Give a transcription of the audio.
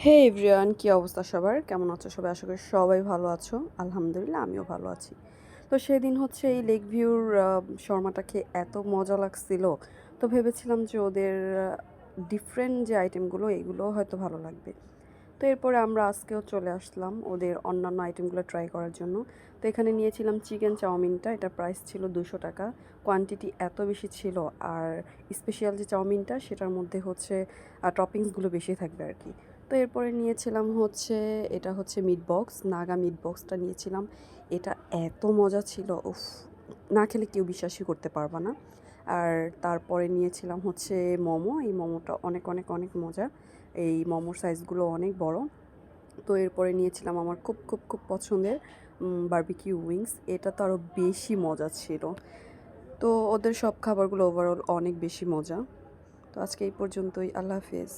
হে everyone, কী অবস্থা সবার? কেমন আছো সবাই? আশা করি সবাই ভালো আছো। আলহামদুলিল্লাহ আমিও ভালো আছি। তো সেদিন হচ্ছে এই লেক ভিউর শর্মাটা খেয়ে এত মজা লাগছিল। তো ভেবেছিলাম যে ওদের ডিফারেন্ট যে আইটেমগুলো এগুলোও হয়তো ভালো লাগবে। তো এরপরে আমরা আজকেও চলে আসলাম ওদের অন্যান্য আইটেমগুলো ট্রাই করার জন্য। তো এখানে নিয়েছিলাম চিকেন চাউমিনটা, এটার প্রাইস ছিল 200 টাকা। কোয়ান্টিটি এত বেশি ছিল, আর স্পেশাল যে চাউমিনটা সেটার মধ্যে হচ্ছে টপিংসগুলো বেশি থাকবে আর কি। তো এরপরে নিয়েছিলাম হচ্ছে, এটা হচ্ছে মিট বক্স, নাগা মিট বক্সটা নিয়েছিলাম। এটা এত মজা ছিল, উফ! না খেলে কেউ বিশ্বাসই করতে পারবা না। আর তারপরে নিয়েছিলাম হচ্ছে মোমো, এই মোমোটা অনেক অনেক অনেক মজা। এই মোমোর সাইজগুলো অনেক বড়। তো এরপরে নিয়েছিলাম আমার খুব খুব খুব পছন্দের বারবিকিউ উইংস, এটা তো আরও বেশি মজা ছিল। তো ওদের সব খাবারগুলো ওভারঅল অনেক বেশি মজা। তো আজকে এই পর্যন্তই, আল্লাহ হাফেজ।